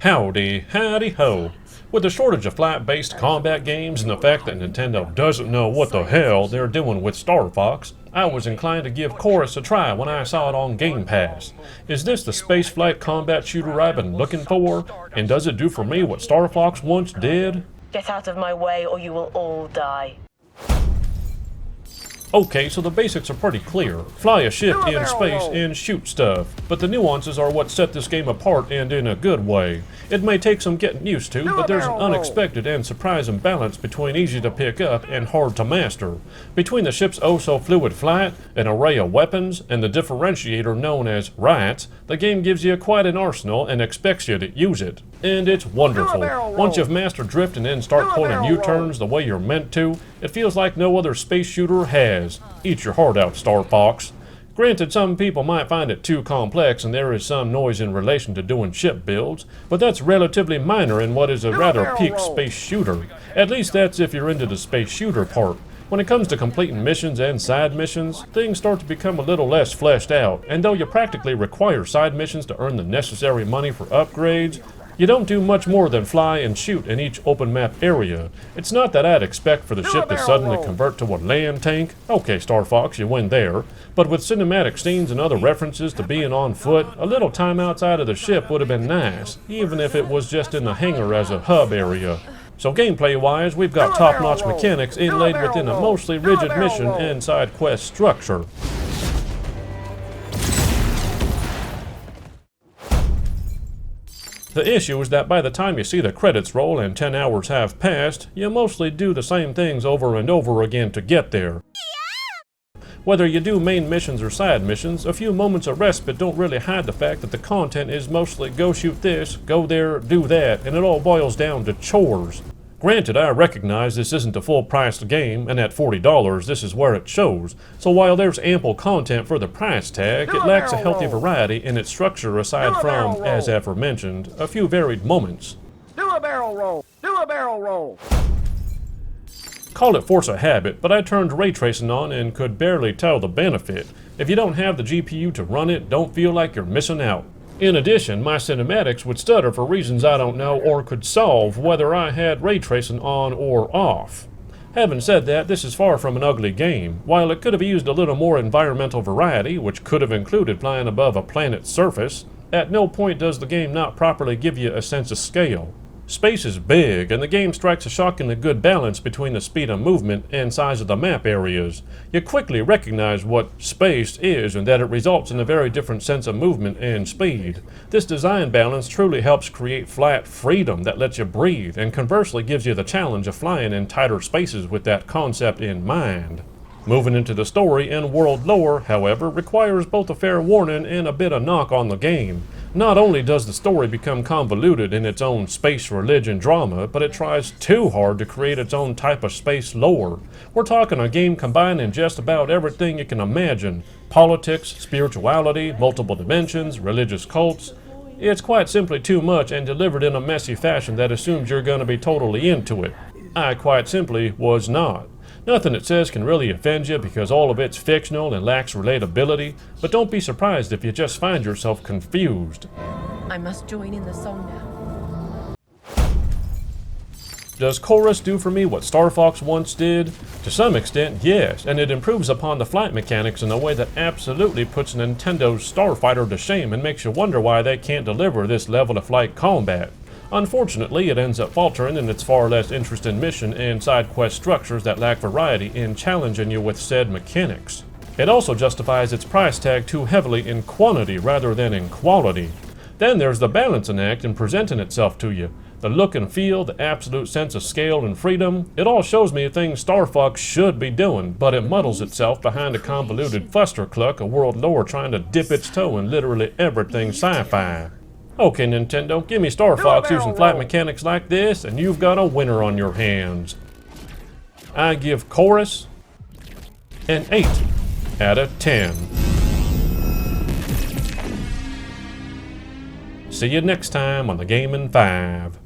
Howdy, howdy ho. With the shortage of flight-based combat games and the fact that Nintendo doesn't know what the hell they're doing with Star Fox, I was inclined to give Chorus a try when I saw it on Game Pass. Is this the spaceflight combat shooter I've been looking for? And does it do for me what Star Fox once did? Get out of my way or you will all die. Okay, so the basics are pretty clear. Fly a ship in space and shoot stuff. But the nuances are what set this game apart, and in a good way. It may take some getting used to, but there's an unexpected and surprising balance between easy to pick up and hard to master. Between the ship's oh-so-fluid flight, an array of weapons, and the differentiator known as riots, the game gives you quite an arsenal and expects you to use it. And it's wonderful. Once you've mastered drift and then start pulling U-turns the way you're meant to, it feels like no other space shooter has. Eat your heart out, Star Fox. Granted, some people might find it too complex and there is some noise in relation to doing ship builds, but that's relatively minor in what is a rather peak space shooter. At least that's if you're into the space shooter part. When it comes to completing missions and side missions, things start to become a little less fleshed out, and though you practically require side missions to earn the necessary money for upgrades, you don't do much more than fly and shoot in each open map area. It's not that I'd expect for the ship to suddenly convert to a land tank. Okay, Star Fox, you win there. But with cinematic scenes and other references to being on foot, a little time outside of the ship would have been nice, even if it was just in the hangar as a hub area. So gameplay-wise, we've got top-notch mechanics inlaid within a mostly rigid mission and side quest structure. The issue is that by the time you see the credits roll and 10 hours have passed, you mostly do the same things over and over again to get there. Whether you do main missions or side missions, a few moments of respite don't really hide the fact that the content is mostly go shoot this, go there, do that, and it all boils down to chores. Granted, I recognize this isn't a full-priced game, and at $40 this is where it shows, so while there's ample content for the price tag, it lacks a healthy variety in its structure aside from, as aforementioned, a few varied moments. Do a barrel roll! Do a barrel roll! Call it force of habit, but I turned ray tracing on and could barely tell the benefit. If you don't have the GPU to run it, don't feel like you're missing out. In addition, my cinematics would stutter for reasons I don't know or could solve whether I had ray tracing on or off. Having said that, this is far from an ugly game. While it could have used a little more environmental variety, which could have included flying above a planet's surface, at no point does the game not properly give you a sense of scale. Space is big, and the game strikes a shockingly good balance between the speed of movement and size of the map areas. You quickly recognize what space is and that it results in a very different sense of movement and speed. This design balance truly helps create flight freedom that lets you breathe, and conversely gives you the challenge of flying in tighter spaces with that concept in mind. Moving into the story and world lore, however, requires both a fair warning and a bit of knock on the game. Not only does the story become convoluted in its own space religion drama, but it tries too hard to create its own type of space lore. We're talking a game combining just about everything you can imagine. Politics, spirituality, multiple dimensions, religious cults. It's quite simply too much and delivered in a messy fashion that assumes you're going to be totally into it. I quite simply was not. Nothing it says can really offend you because all of it's fictional and lacks relatability, but don't be surprised if you just find yourself confused. I must join in the song now. Does Chorus do for me what Star Fox once did? To some extent, yes, and it improves upon the flight mechanics in a way that absolutely puts Nintendo's Starfighter to shame and makes you wonder why they can't deliver this level of flight combat. Unfortunately, it ends up faltering in its far less interesting mission and side quest structures that lack variety in challenging you with said mechanics. It also justifies its price tag too heavily in quantity rather than in quality. Then there's the balancing act in presenting itself to you. The look and feel, the absolute sense of scale and freedom, it all shows me things Star Fox should be doing, but it muddles itself behind a convoluted fustercluck of world lore trying to dip its toe in literally everything sci-fi. Okay, Nintendo, give me Star Fox using flight mechanics like this, and you've got a winner on your hands. I give Chorus an 8 out of 10. See you next time on the Gaming 5.